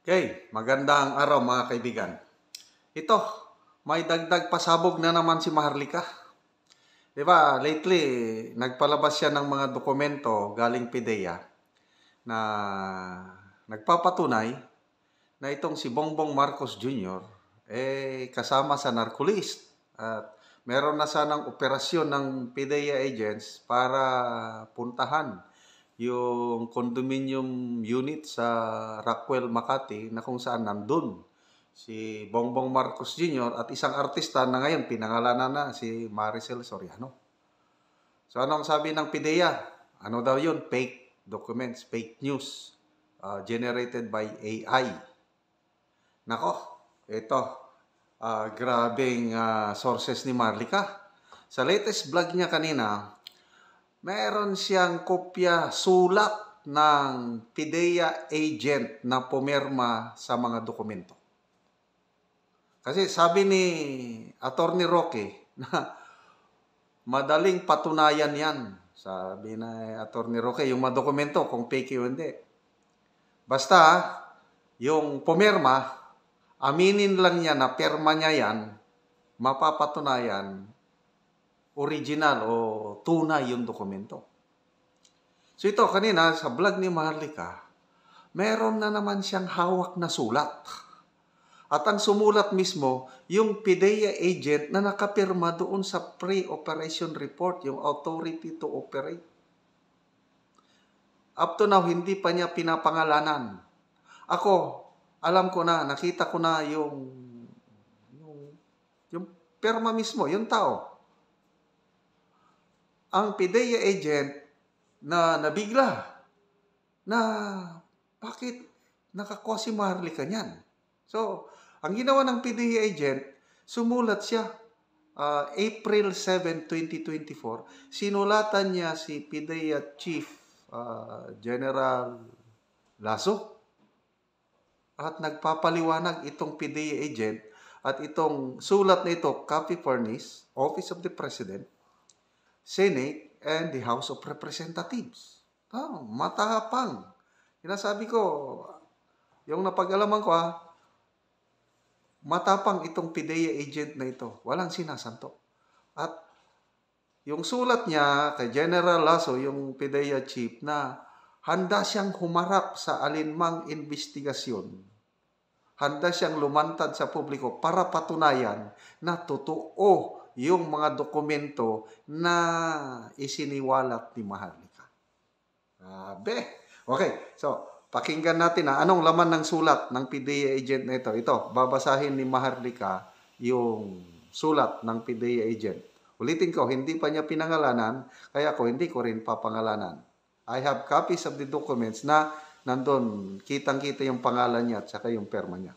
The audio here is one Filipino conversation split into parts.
Okay, magandang araw mga kaibigan. Ito, may dagdag pasabog na naman si Maharlika. Diba, lately, nagpalabas siya ng mga dokumento galing PIDEA na nagpapatunay na itong si Bongbong Marcos Jr. Kasama sa narcolist. At meron na sanang operasyon ng PIDEA agents para puntahan yung condominium unit sa Rockwell, Makati na kung saan nandun si Bongbong Marcos Jr. at isang artista na ngayon pinangalanan na si Maricel Soriano. So anong sabi ng PIDEA? Ano daw yun? Fake documents, fake news generated by AI. Nako, ito, grabing sources ni Marlica. Sa latest vlog niya kanina, meron siyang kopya sulat ng PIDEA agent na pumirma sa mga dokumento. Kasi sabi ni Attorney Roque na madaling patunayan yan. Sabi na Attorney Roque, yung mga dokumento kung fake o hindi. Basta, yung pumirma, aminin lang niya na pirma niya yan, mapapatunayan original o tunay yung dokumento. So ito, kanina sa vlog ni Maharlika, meron na naman siyang hawak na sulat. At ang sumulat mismo, yung PIDEA agent na nakapirma doon sa pre-operation report, yung authority to operate. Up to now, hindi pa niya pinapangalanan. Ako, alam ko na, nakita ko na yung pirma mismo, yung tao. Ang PIDEA agent na nabigla na bakit nakakuha si Maharlika niyan. So, ang ginawa ng PIDEA agent, sumulat siya April 7, 2024. Sinulatan niya si PIDEA Chief General Lasso at nagpapaliwanag itong PIDEA agent at itong sulat na ito, copy furnished, Office of the President, Senate, and the House of Representatives. Matapang. Sinasabi ko, yung napag-alaman ko matapang itong PIDEA agent na ito. Walang sinasanto. At yung sulat niya kay General Lasso, yung PIDEA chief, na handa siyang humarap sa alinmang investigasyon. Handa siyang lumantad sa publiko para patunayan na totoo yung mga dokumento na isiniwalat ni Maharlika. Okay, so pakinggan natin anong laman ng sulat ng PIDEA agent na ito. Ito, babasahin ni Maharlika yung sulat ng PIDEA agent. Ulitin ko, hindi pa niya pinangalanan, kaya ko hindi ko rin papangalanan. I have copies of the documents na nandun, kitang-kita yung pangalan niya at saka yung perma niya.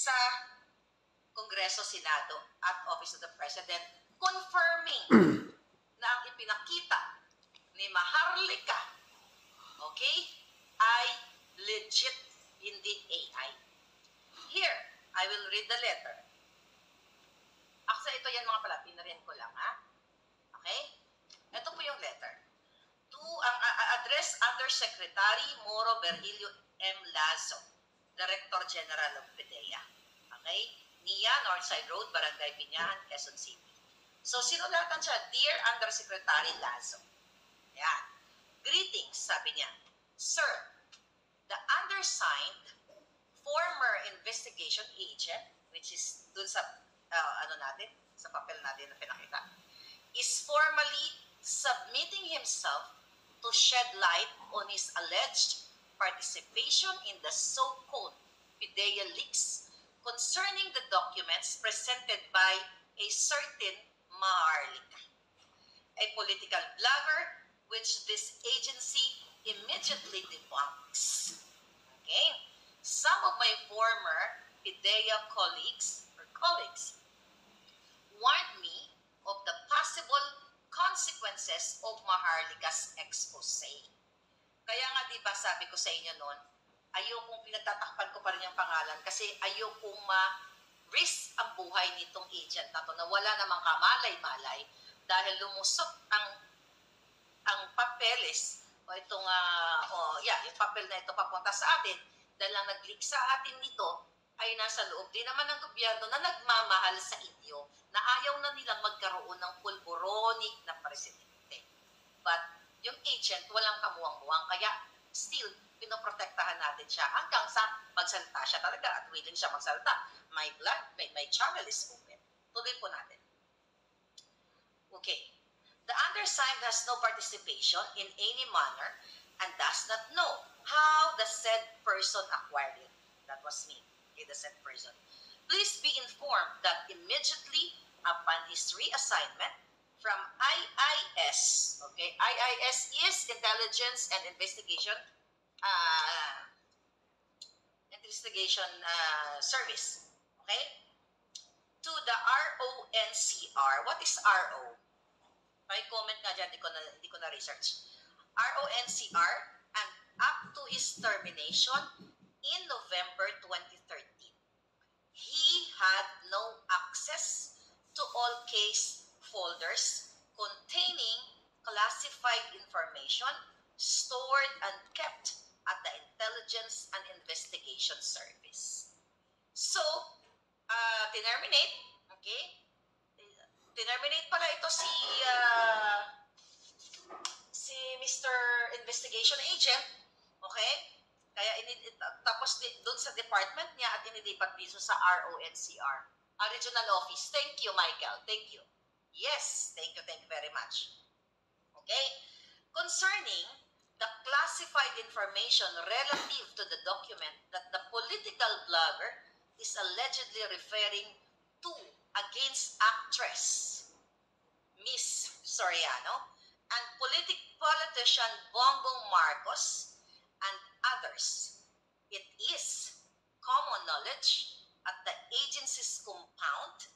Sa Kongreso, Senado at Office of the President, confirming na ang ipinakita ni Maharlika, ay legit, hindi AI. Here, I will read the letter. Actually, ito yan mga pala, pinarin ko lang, Okay? Ito po yung letter. Ang address Undersecretary Moro Virgilio M. Lazo, Director General of PIDEA. Okay? NIA, Northside Road, Barangay Binyahan, Quezon City. So, sinulatan siya, Dear Undersecretary Lazo. Yan. Greetings, sabi niya. Sir, the undersigned former investigation agent, which is dun sa, sa papel natin na pinakita, is formally submitting himself to shed light on his alleged participation in the so-called PIDEA leaks concerning the documents presented by a certain Maharlika, a political blogger which this agency immediately debunks. Okay? Some of my former PIDEA colleagues warned me of the possible consequences of Maharlika's expose. Kaya nga diba sabi ko sa inyo noon, ayokong pinagtatakpan ko pa rin yung pangalan kasi ayokong ma-risk ang buhay bahay nitong agent na to na wala namang kamalay-malay dahil lumusot ang papeles o itong yung papel na ito papunta sa atin dahil ang nag-leak sa atin nito ay nasa loob din naman ng gobyerno na nagmamahal sa inyo na ayaw na nilang magkaroon ng pulboronic na presidente. But yung agent walang kamuwang-muwang kaya still pinoprotektahan natin siya hanggang sa magsalita siya talaga at willing siya magsalita. My channel is open. Tuloy po natin. Okay. The undersigned has no participation in any manner and does not know how the said person acquired it. That was me, okay, the said person. Please be informed that immediately upon his reassignment from IIS, okay, IIS is Intelligence and Investigation Service, okay, to the RONCR. What is RO? Comment nga dyan, hindi ko na research. RONCR and up to his termination in November 2013. He had no access to all case folders containing classified information stored and kept at the Intelligence and Investigation Service. So, terminate, okay? Terminate pala ito si Mr. Investigation Agent, okay? Kaya tapos doon sa department niya at inilipat dito sa RONCR, Regional Office. Thank you, Michael. Thank you. Yes, thank you very much. Okay? Concerning the classified information relative to the document that the political blogger is allegedly referring to against actress Miss Soriano and politician Bongbong Marcos and others. It is common knowledge at the agency's compound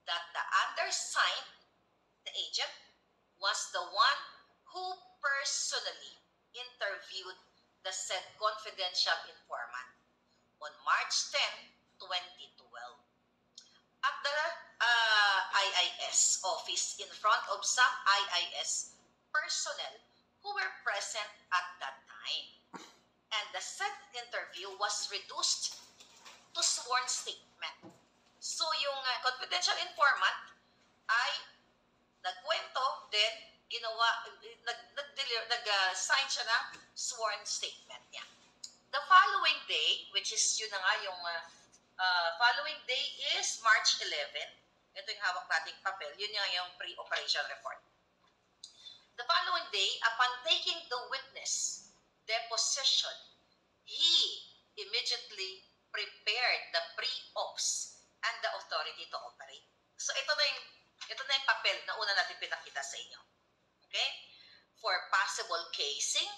that the undersigned, the agent, was the one who personally interviewed the said confidential informant on March 10, 2012. At the IIS office in front of some IIS personnel who were present at that time. And the said interview was reduced to sworn statement. So yung confidential informant ay nagkwento, then nag-sign siya ng sworn statement niya. The following day, which is yun na nga yung following day is March 11. Ito yung hawak nating papel. Yun yung pre-operation report. The following day, upon taking the witness deposition, he immediately prepared the pre-ops and the authority to operate. So ito na yung papel na una natin pinakita sa inyo. Okay? For possible casing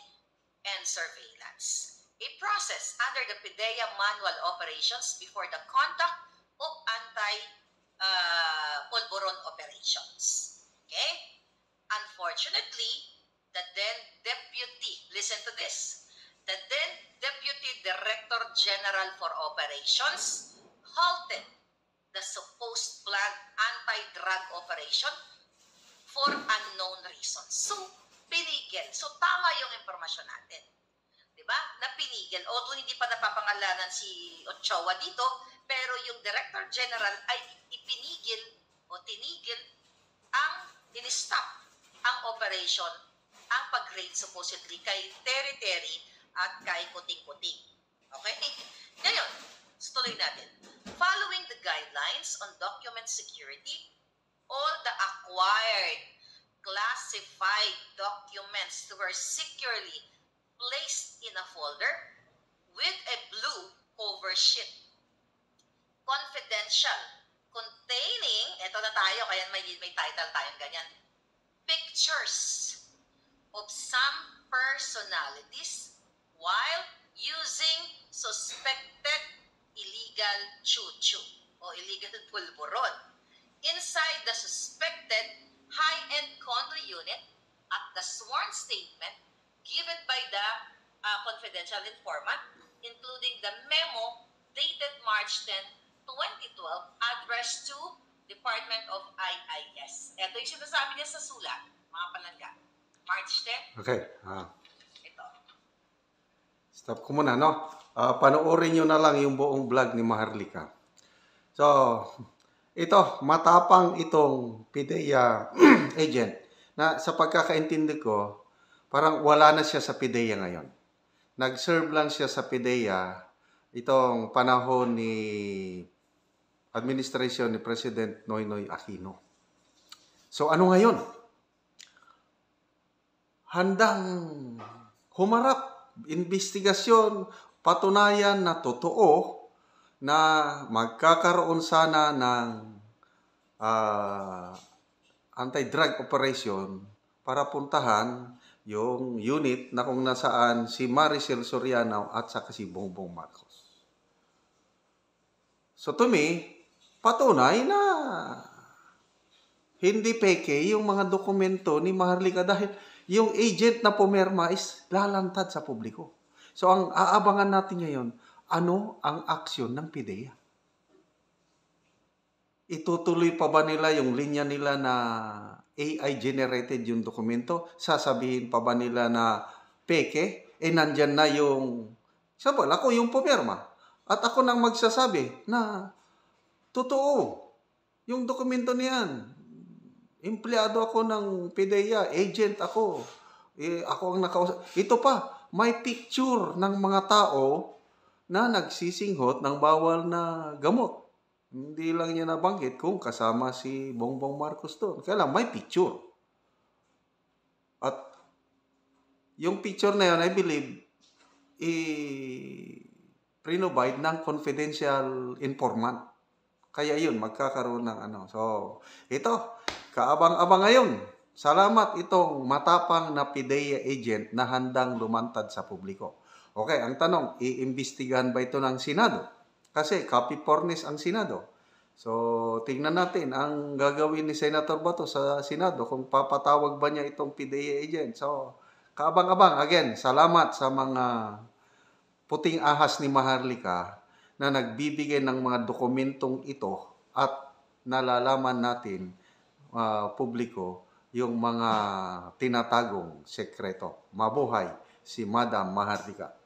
and surveillance. A process under the PIDEA manual operations before the conduct of anti-pulburon operations. Okay? Unfortunately, the then deputy, listen to this, the then Deputy Director General for Operations halted the supposed planned anti-drug operation for unknown reasons. So, pinigil. So, tama yung impormasyon natin. Diba? Na pinigil. Although hindi pa napapangalanan si Ochoa dito, pero yung Director General ay ipinigil o tinigil ang in-stop ang operation, ang pag-raid supposedly kay Terry at kay Kuting. Okay? Ngayon, tuloy natin. Following the guidelines on document security, all the acquired classified documents were securely placed in a folder with a blue cover sheet. Confidential. Containing, eto na tayo, kaya may title tayong ganyan, pictures of some personalities while using suspected illegal chuchu o illegal pulburon inside the suspected high-end condo unit at the sworn statement given by the confidential informant, including the memo dated March 10, 2012 addressed to Department of IIS. Ito yung sinasabi niya sa sulat, mga palangga. March 10, Okay. ito. Stop ko muna, no? Panoorin nyo na lang yung buong vlog ni Maharlika. So, ito, matapang itong PIDEA agent na sa pagkakaintindi ko, parang wala na siya sa PIDEA ngayon. Nag-serve lang siya sa PIDEA itong panahon ni administration ni President Noynoy Aquino. So, ano ngayon? Handang humarap, investigasyon, patunayan na totoo na magkakaroon sana ng anti-drug operation para puntahan yung unit na kung nasaan si Maricel Soriano at saka si Bongbong Marcos. So to me, patunay na hindi peke yung mga dokumento ni Maharlika dahil yung agent na pumirma is lalantad sa publiko. So ang aabangan natin ngayon, ano ang aksyon ng PIDEA? Itutuloy pa ba nila yung linya nila na AI generated yung dokumento? Sasabihin pa ba nila na peke? Nandyan na yung, sabal, ako yung pumirma. At ako nang magsasabi na totoo yung dokumento niyan. Empleyado ako ng PIDEA, agent ako. Ako ang nakausap. Ito pa, may picture ng mga tao na nagsisinghot ng bawal na gamot. Hindi lang niya nabanggit kung kasama si Bongbong Marcos doon. Kaya lang, may picture. At yung picture na yun, I believe, provide ng confidential informant. Kaya yun, magkakaroon ng ano. So, ito, kaabang-abang ngayon. Salamat itong matapang na PIDEA agent na handang lumantad sa publiko. Okay, ang tanong, iimbestigahan ba ito ng Senado? Kasi copy fornis ang Senado. So, tingnan natin ang gagawin ni Senator Bato sa Senado kung papatawag ba niya itong PIDEA agent. So, kaabang-abang. Again, salamat sa mga puting ahas ni Maharlika na nagbibigay ng mga dokumentong ito at nalalaman natin, publiko, yung mga tinatagong sekreto. Mabuhay si Madam Maharlika.